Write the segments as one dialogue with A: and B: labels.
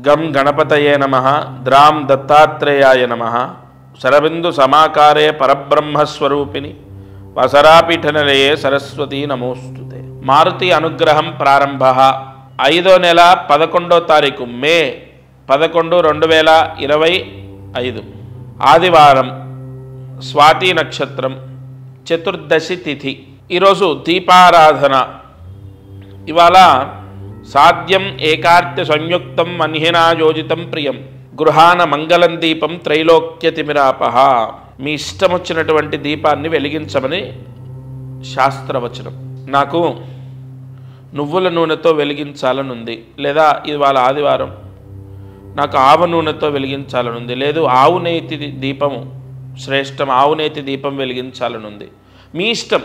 A: గం గణపతయే నమః ద్రాం దత్తాత్రేయాయ నమః శరబిందు సమాకారే పరబ్రహ్మస్వరూపిణి వసరాపీఠనిలయే సరస్వతీ నమోస్తుతే. మారుతి అనుగ్రహం ప్రారంభ 5వ నెల 11వ తారీఖు మే 11, 2025 ఆదివారం, స్వాతి నక్షత్రం, చతుర్దశి తిథి. ఈరోజు దీపారాధన. ఇవాళ సాధ్యం ఏకార్త్య సంయుక్తం మన్హినా యోజితం ప్రియం గృహాన మంగళం దీపం త్రైలోక్యతిమిరాపహ. మీ ఇష్టం వచ్చినటువంటి దీపాన్ని వెలిగించమని శాస్త్రవచనం. నాకు నువ్వుల నూనెతో వెలిగించాలనుంది, లేదా ఇవాళ ఆదివారం నాకు ఆవ నూనెతో వెలిగించాలనుంది, లేదు ఆవు నేతి దీపము శ్రేష్టం, ఆవు నేతి దీపం వెలిగించాలనుంది. మీ ఇష్టం,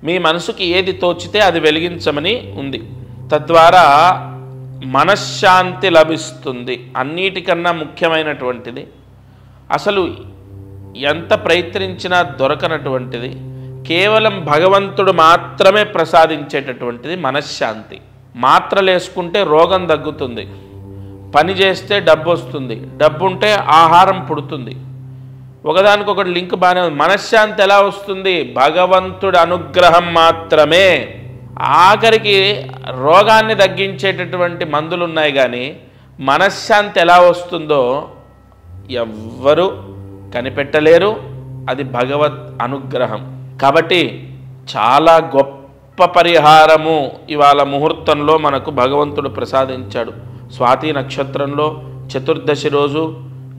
A: మీ మనసుకి ఏది తోచితే అది వెలిగించమని ఉంది. తద్వారా మనశ్శాంతి లభిస్తుంది. అన్నిటికన్నా ముఖ్యమైనటువంటిది, అసలు ఎంత ప్రయత్నించినా దొరకనటువంటిది, కేవలం భగవంతుడు మాత్రమే ప్రసాదించేటటువంటిది మనశ్శాంతి. మాత్రలు వేసుకుంటే రోగం తగ్గుతుంది, పని చేస్తే డబ్బు వస్తుంది, డబ్బు ఉంటే ఆహారం పుడుతుంది. ఒకదానికొకటి లింక్ బాగానే ఉంది. మనశ్శాంతి ఎలా వస్తుంది? భగవంతుడి అనుగ్రహం మాత్రమే. ఆఖరికి రోగాన్ని తగ్గించేటటువంటి మందులు ఉన్నాయి, కానీ మనశ్శాంతి ఎలా వస్తుందో ఎవ్వరూ కనిపెట్టలేరు. అది భగవత్ అనుగ్రహం. కాబట్టి చాలా గొప్ప పరిహారము ఇవాళ ముహూర్తంలో మనకు భగవంతుడు ప్రసాదించాడు. స్వాతి నక్షత్రంలో చతుర్దశి రోజు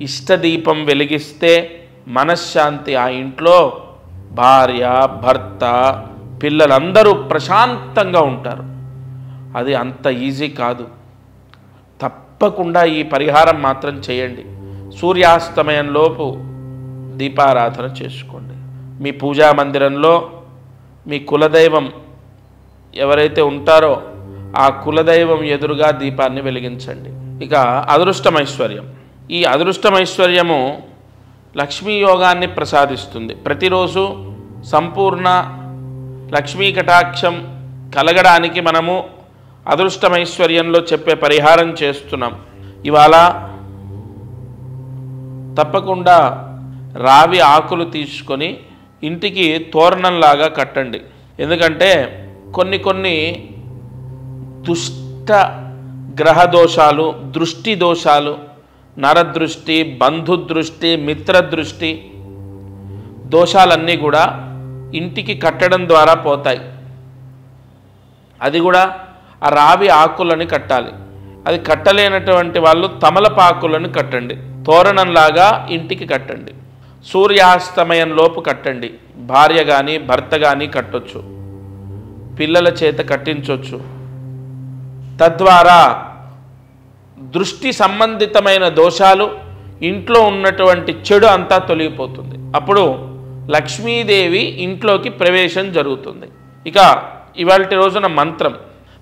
A: ఇష్టదీపం వెలిగిస్తే మనశ్శాంతి, ఆ ఇంట్లో భార్య, భర్త, పిల్లలందరూ ప్రశాంతంగా ఉంటారు. అది అంత ఈజీ కాదు. తప్పకుండా ఈ పరిహారం మాత్రం చేయండి. సూర్యాస్తమయంలోపు దీపారాధన చేసుకోండి. మీ పూజా మందిరంలో మీ కులదైవం ఎవరైతే ఉంటారో ఆ కులదైవం ఎదురుగా దీపాన్ని వెలిగించండి. ఇక అదృష్టమైశ్వర్యం. ఈ అదృష్టమైశ్వర్యము లక్ష్మీ యోగాన్ని ప్రసాదిస్తుంది. ప్రతిరోజు సంపూర్ణ లక్ష్మీ కటాక్షం కలగడానికి మనము అదృష్టమైశ్వర్యంలో చెప్పే పరిహారం చేస్తున్నాం. ఇవాళ తప్పకుండా రావి ఆకులు తీసుకొని ఇంటికి తోరణంలాగా కట్టండి. ఎందుకంటే కొన్ని దుష్ట గ్రహ దోషాలు, దృష్టి దోషాలు, నరదృష్టి, బంధుదృష్టి, మిత్రదృష్టి దోషాలన్నీ కూడా ఇంటికి కట్టడం ద్వారా పోతాయి. అది కూడా ఆ రావి ఆకులని కట్టాలి. అది కట్టలేనటువంటి వాళ్ళు తమలపాకులను కట్టండి. తోరణంలాగా ఇంటికి కట్టండి. సూర్యాస్తమయంలోపు కట్టండి. భార్య కానీ భర్త కానీ కట్టొచ్చు, పిల్లల చేత కట్టించవచ్చు. తద్వారా దృష్టి సంబంధితమైన దోషాలు, ఇంట్లో ఉన్నటువంటి చెడు అంతా తొలగిపోతుంది. అప్పుడు లక్ష్మీదేవి ఇంట్లోకి ప్రవేశం జరుగుతుంది. ఇక ఇవాల్టి రోజున మంత్రం.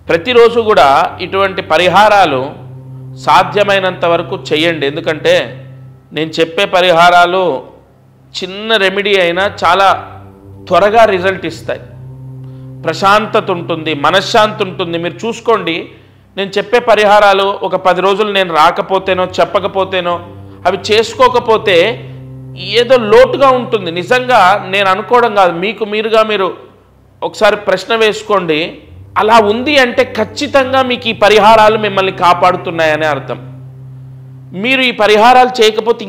A: ప్రతిరోజు కూడా ఇటువంటి పరిహారాలు సాధ్యమైనంత వరకు చేయండి. ఎందుకంటే నేను చెప్పే పరిహారాలు చిన్న రెమెడీ అయినా చాలా త్వరగా రిజల్ట్ ఇస్తాయి. ప్రశాంతత ఉంటుంది, మనశ్శాంతి ఉంటుంది. మీరు చూసుకోండి, నేను చెప్పే పరిహారాలు ఒక 10 రోజులు నేను రాకపోతేనో చెప్పకపోతేనో అవి చేసుకోకపోతే ఏదో లోటుగా ఉంటుంది. నిజంగా నేను అనుకోవడం కాదు, మీకు మీరుగా మీరు ఒకసారి ప్రశ్న వేసుకోండి. అలా ఉంది అంటే ఖచ్చితంగా మీకు ఈ పరిహారాలు మిమ్మల్ని కాపాడుతున్నాయనే అర్థం. మీరు ఈ పరిహారాలు చేయకపోతే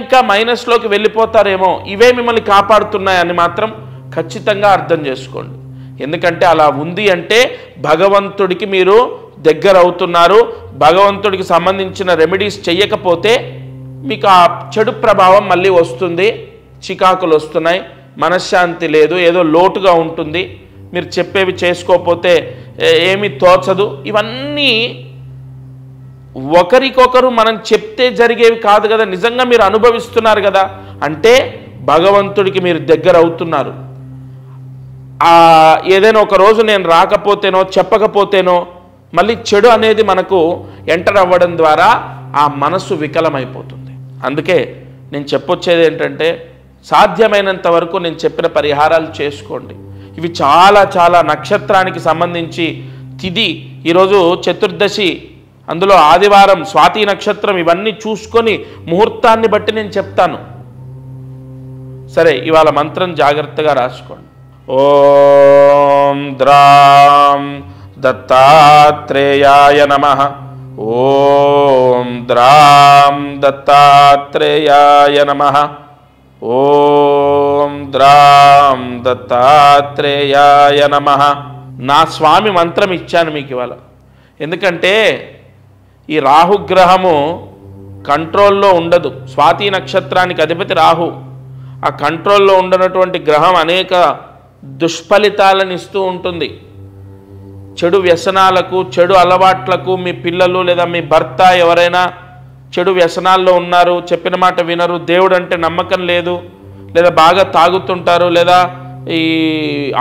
A: ఇంకా మైనస్లోకి వెళ్ళిపోతారేమో. ఇవే మిమ్మల్ని కాపాడుతున్నాయని మాత్రం ఖచ్చితంగా అర్థం చేసుకోండి. ఎందుకంటే అలా ఉంది అంటే భగవంతుడికి మీరు దగ్గర అవుతున్నారు. భగవంతుడికి సంబంధించిన రెమెడీస్ చెయ్యకపోతే మీకు ఆ చెడు ప్రభావం మళ్ళీ వస్తుంది. చికాకులు వస్తున్నాయి, మనశ్శాంతి లేదు, ఏదో లోటుగా ఉంటుంది, మీరు చెప్పేవి చేసుకోకపోతే ఏమీ తోచదు. ఇవన్నీ ఒకరికొకరు మనం చెప్తే జరిగేవి కాదు కదా, నిజంగా మీరు అనుభవిస్తున్నారు కదా. అంటే భగవంతుడికి మీరు దగ్గర అవుతున్నారు. ఏదైనా ఒక రోజు నేను రాకపోతేనో చెప్పకపోతేనో మళ్ళీ చెడు అనేది మనకు ఎంటర్ అవ్వడం ద్వారా ఆ మనసు వికలమైపోతుంది. అందుకే నేను చెప్పొచ్చేది ఏంటంటే సాధ్యమైనంత వరకు నేను చెప్పిన పరిహారాలు చేసుకోండి. ఇవి చాలా నక్షత్రానికి సంబంధించి తిథి ఈరోజు చతుర్దశి అందులో ఆదివారం, స్వాతి నక్షత్రం ఇవన్నీ చూసుకొని ముహూర్తాన్ని బట్టి నేను చెప్తాను. సరే, ఇవాళ మంత్రం జాగ్రత్తగా రాసుకోండి. ఓం ద్రాం దత్తాత్రేయాయ నమః. ఓం ద్రాం దత్తాత్రేయాయ నమః. ఓం ద్రాం దత్తాత్రేయాయ నమః. నా స్వామి మంత్రం ఇచ్చాను మీకు ఇవాళ. ఎందుకంటే ఈ రాహుగ్రహము కంట్రోల్లో ఉండదు. స్వాతి నక్షత్రానికి అధిపతి రాహు. ఆ కంట్రోల్లో ఉండనటువంటి గ్రహం అనేక దుష్ఫలితాలను ఇస్తూ ఉంటుంది. చెడు వ్యసనాలకు, చెడు అలవాట్లకు మీ పిల్లలు లేదా మీ భర్త ఎవరైనా చెడు వ్యసనాల్లో ఉన్నారు, చెప్పిన మాట వినరు, దేవుడు అంటే నమ్మకం లేదు, లేదా బాగా తాగుతుంటారు, లేదా ఈ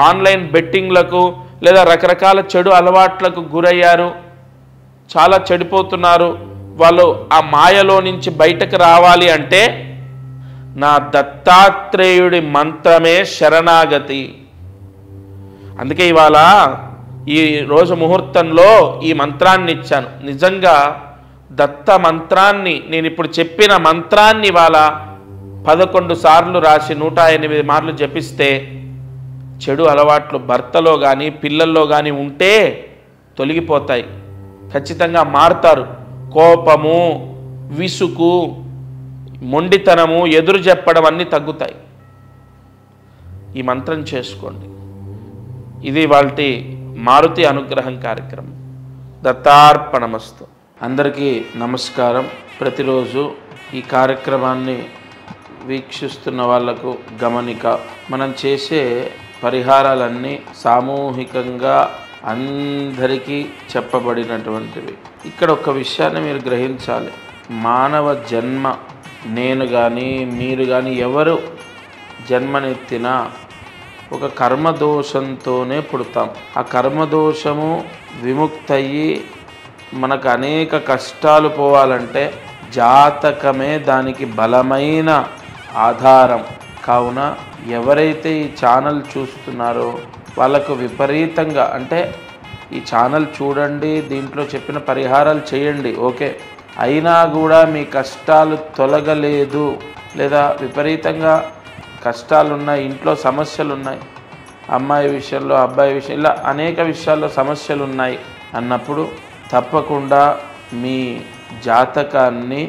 A: ఆన్లైన్ బెట్టింగ్లకు లేదా రకరకాల చెడు అలవాట్లకు గురయ్యారు, చాలా చెడిపోతున్నారు, వాళ్ళు ఆ మాయలో నుంచి బయటకు రావాలి అంటే నా దత్తాత్రేయుడి మంత్రమే శరణాగతి. అందుకే ఇవాళ ఈ రోజు ముహూర్తంలో ఈ మంత్రాన్ని ఇచ్చాను. నిజంగా దత్త మంత్రాన్ని, నేను ఇప్పుడు చెప్పిన మంత్రాన్ని ఇవాళ 11 సార్లు రాసి 108 మార్లు జపిస్తే చెడు అలవాట్లు భర్తలో కానీ పిల్లల్లో కానీ ఉంటే తొలగిపోతాయి. ఖచ్చితంగా మారుతారు. కోపము, విసుగు, మొండితనము, ఎదురు చెప్పడం అన్నీ తగ్గుతాయి. ఈ మంత్రం చేసుకోండి. ఇది వాళ్ళ మారుతి అనుగ్రహం కార్యక్రమం. దత్తార్పణమస్తు. అందరికీ నమస్కారం. ప్రతిరోజు ఈ కార్యక్రమాన్ని వీక్షిస్తున్న వాళ్లకు గమనిక, మనం చేసే పరిహారాలన్నీ సామూహికంగా అందరికీ చెప్పబడినటువంటివి. ఇక్కడ ఒక విషయాన్ని మీరు గ్రహించాలి. మానవ జన్మ, నేను కానీ మీరు కానీ ఎవరు జన్మనెత్తినా ఒక కర్మదోషంతోనే పుడతాం. ఆ కర్మదోషము విముక్తయ్యి మనకు అనేక కష్టాలు పోవాలంటే జాతకమే దానికి బలమైన ఆధారం. కావున ఎవరైతే ఈ ఛానల్ చూస్తున్నారో వాళ్ళకు విపరీతంగా, అంటే ఈ ఛానల్ చూడండి, దీంట్లో చెప్పిన పరిహారాలు చేయండి, ఓకే, అయినా కూడా మీ కష్టాలు తొలగలేదు, లేదా విపరీతంగా కష్టాలున్నాయి, ఇంట్లో సమస్యలు ఉన్నాయి, అమ్మాయి విషయంలో, అబ్బాయి విషయం, ఇలా అనేక విషయాల్లో సమస్యలు ఉన్నాయి అన్నప్పుడు తప్పకుండా మీ జాతకాన్ని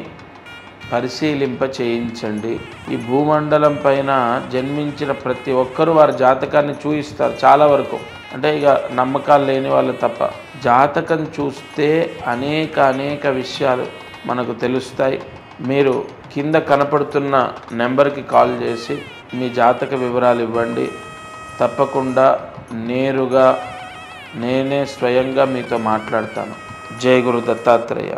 A: పరిశీలింప చేయించండి. ఈ భూమండలం పైన జన్మించిన ప్రతి ఒక్కరూ వారి జాతకాన్ని చూయిస్తారు చాలా వరకు. అంటే ఇక నమ్మకాలు లేని వాళ్ళు తప్ప. జాతకం చూస్తే అనేక విషయాలు మనకు తెలుస్తాయి. మీరు కింద కనపడుతున్న నెంబర్కి కాల్ చేసి మీ జాతక వివరాలు ఇవ్వండి. తప్పకుండా నేరుగా నేనే స్వయంగా మీతో మాట్లాడతాను. జై గురు దత్తాత్రేయ.